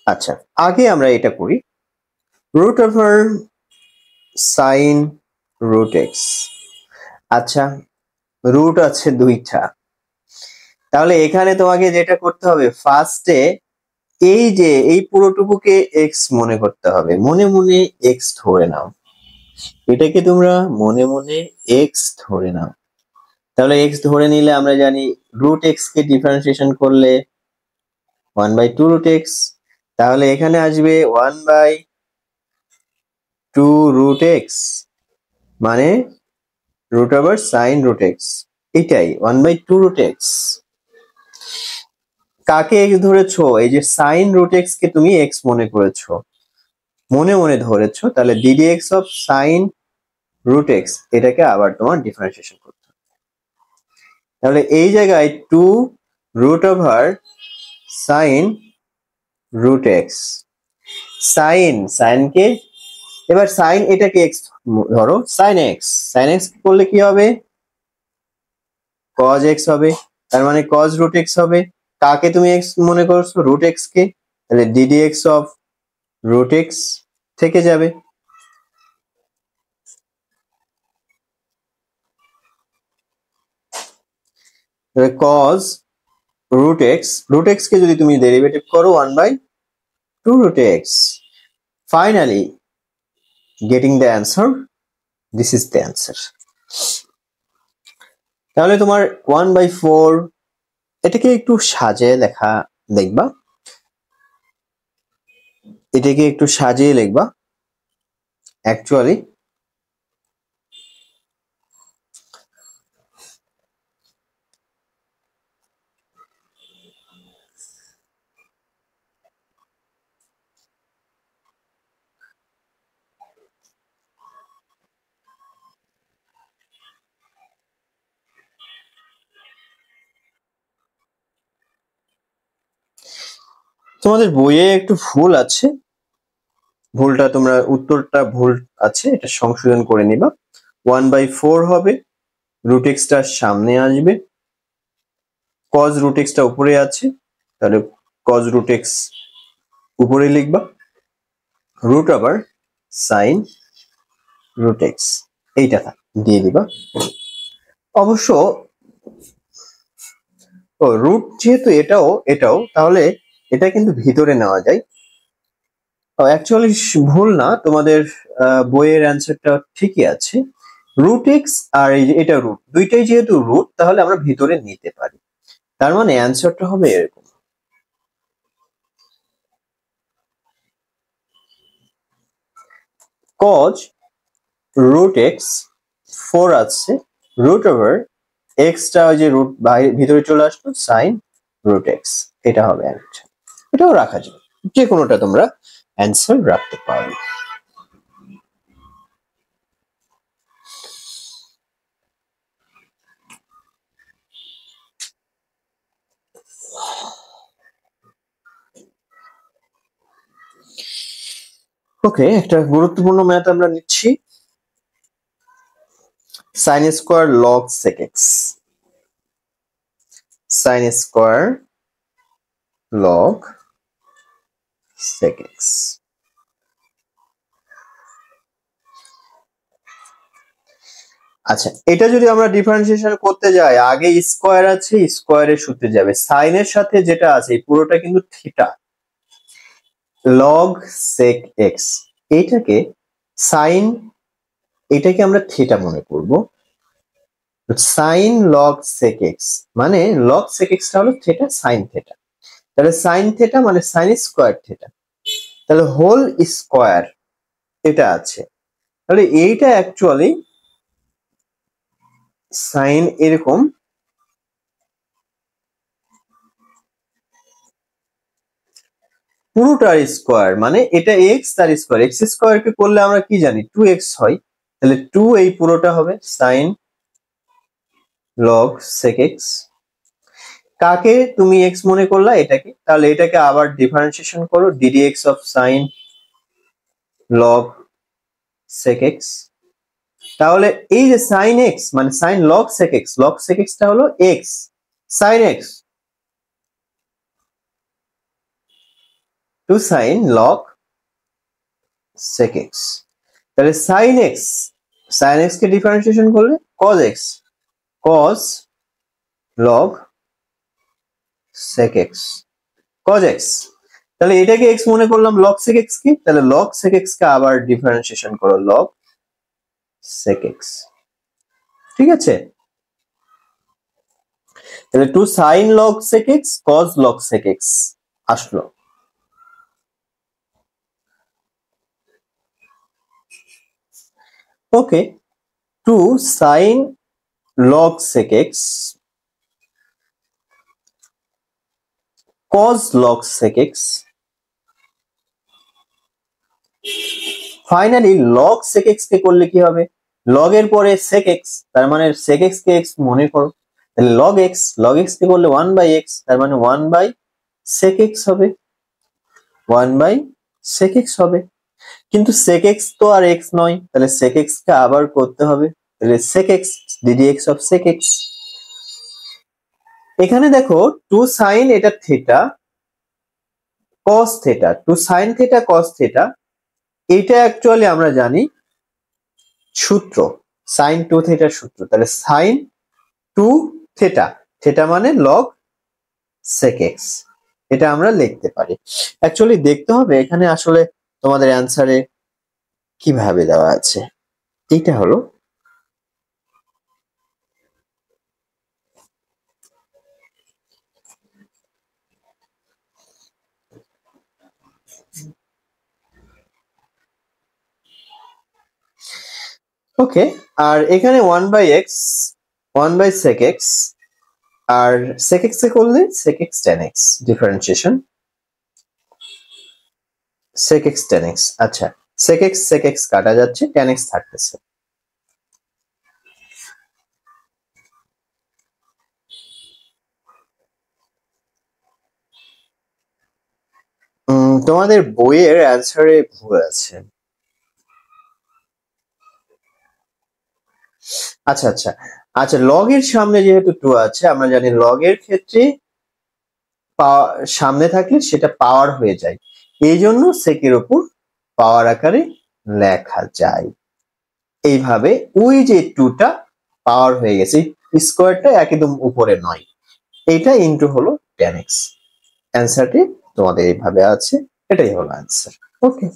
আচ্ছা, আগে আমরা এটা করি, root over sine root x. আচ্ছা, রুট আছে দুইটা, তাহলে এখানে তোমাকে যেটা করতে হবে ফার্স্টে এই যে এই পুরোটুকুকে এক্স মনে করতে হবে, মনে মনে এক্স ধরে নাও, এটাকে তোমরা মনে মনে এক্স ধরে নাও। তাহলে এক্স ধরে নিলে আমরা জানি রুট এক্স কে ডিফারেন্সিয়েশন করলে 1/2 রুট এক্স, তাহলে এখানে আসবে 1/2 রুট এক্স মানে root over sine root x, এটাই 1/2 রুট এক্স। কাকে এক্স ধরেছো? এই যে সাইন রুট এক্স কে তুমি এক্স মনে করেছো, মনে মনে ধরেছো, তাহলে d d x of sine root x এটাকে আবার তোমার ডিফারেন্সিয়েশন করতে হবে। তাহলে এই জায়গায় 2 root over sine root x, sine কে এবার সাইন এটাকে এক্স ধরো, সাইন এক্স করলে কি হবে? কজ এক্স হবে, তার মানে কজ রুট এক্স হবে। কাকে তুমি এক্স মনে করছো? রুট এক্স কে, তাহলে d d x of root x থেকে যাবে। কজ রুট এক্স কে যদি তুমি ডেরিভেটিভ করো 1/2 root x, finally getting the answer, this is the answer. তাহলে তোমার 1/4, এটাকে একটু সাজিয়ে লেখা দেখবা, এটাকে একটু সাজিয়ে লিখবা। অ্যাকচুয়ালি তোমাদের বইয়ে একটু ভুল আছে, ভুলটা তোমরা উত্তরটা ভুল আছে, এটা সংশোধন করে নিবা। 1/4 হবে, রুট এক্সটা সামনে আসবে, কজ রুট এক্সটা উপরে আছে, তাহলে কজ রুট এক্স উপরে লিখবা, root over sine root x এইটা দিয়ে দিবা। অবশ্য ও রুট যেহেতু এটাও তাহলে এটা কিন্তু ভিতরে নেওয়া যায়। অ্যাকচুয়ালি ভুল না, তোমাদের বইয়ের অ্যান্সারটা ঠিকই আছে। রুট এক্স আর এই যে এটা রুট, দুইটাই যেহেতু রুট তাহলে আমরা ভিতরে নিতে পারি, তার মানে অ্যান্সারটা হবে এরকম। কজ রুট এক্স 4 আছে, রুট ওভার এক্সটা ওই যে রুট ভিতরে চলে আসলো, সাইন রুট এক্স, এটা হবে অ্যান্সার। এটাও রাখা যাবে, যে কোনোটা তোমরা অ্যান্সার রাখতে পারো। ওকে, একটা গুরুত্বপূর্ণ ম্যাথ আমরা নিচ্ছি, sine square log sec x, sine square log sec x. আচ্ছা, এটা যদি আমরা ডিফারেন্সিয়েশন করতে যাই, আগে স্কোয়ার আছে, স্কোয়ারের সূত্রে যাবে, সাইনের সাথে যেটা আছে পুরোটা কিন্তু থিটা, লগ সেক এক্স, এইটাকে সাইন, এটাকে আমরা থিটা মনে করব, সাইন লগ সেক এক্স মানে লগ সেক এক্সটা হলো থিটা, সাইন থিটা, তাহলে সাইন থিটা মানে সাইন স্কোয়ার থিটা, তাহলে হোল স্কোয়ার এটা আছে, তাহলে এইটা অ্যাকচুয়ালি সাইন এরকম, পুরোটার স্কোয়ার মানে এটা এক্স তার স্কোয়ার, এক্স স্কোয়ার কে করলে আমরা কি জানি 2x হয়, তাহলে 2 এই পুরোটা হবে সাইন লগ সেক এক্স। কাকে তুমি এক্স মনে করলা? এটাকে, তাহলে এটাকে আবার ডিফারেন্সিয়েশন করো, d d x of sine log sec x, তাহলে এই যে সাইন এক্স মানে সাইন লগ সেক এক্সটা হলো x sine x, 2 sin log sec x, তাহলে sin x কে ডিফারেন্সিয়েশন করলে cos x, cos log sec x, cos x, তাহলে এটাকে x মনে করলাম, log sec x কি, তাহলে log sec x কে আবার ডিফারেন্সিয়েশন করো log sec x, ঠিক আছে। তাহলে 2 sin log sec x cos log sec x আসলো। ওকে, 2 sin log sec x cos log sec x, finally log sec x কে করলে কি হবে, log এর পরে sec x, তার মানে sec x কে x মনে করো, তাহলে log x কে করলে 1 by x, তার মানে 1 by sec x হবে, 1 by sec x হবে। কিন্তু sec x তো আর x নয়, তাহলে sec x কে আবার করতে হবে, তাহলে sec x ddx of sec x। এখানে দেখো 2 sin এটা theta cos theta, 2 sin theta cos theta, এটা অ্যাকচুয়ালি আমরা জানি সূত্র sin 2 থিটার সূত্র, তাহলে sin 2 থিটা, থিটা মানে log sec x, এটা আমরা লিখতে পারি। অ্যাকচুয়ালি দেখতে হবে এখানে আসলে তোমাদের অ্যানসারে কিভাবে দেওয়া আছে, এইটা হলো ওকে। আর এখানে 1 by x 1 by sec x, R sec x এ করলে sec x tan x differentiation, sec x tan x, আচ্ছা sec x কাটা যাচ্ছে, tan x থাকতেছে। তোমাদের বইয়ের অ্যানসারে ভুল আছে। আচ্ছা আচ্ছা আচ্ছা, লগ এর সামনে যেহেতু 2 আছে, আমরা জানি লগ এর ক্ষেত্রে সামনে থাকলে সেটা পাওয়ার হয়ে যায়, এই জন্য সেকের উপর পাওয়ার আকারে লেখা যায়। এইভাবে ওই যে 2টা পাওয়ার হয়ে গেছে, স্কোয়ারটা একদম উপরে নয়, এইটা ইনটু হলো tan x। অ্যান্সারটি তোমাদের এইভাবে আছে, এটাই হলো অ্যান্সার। ওকে।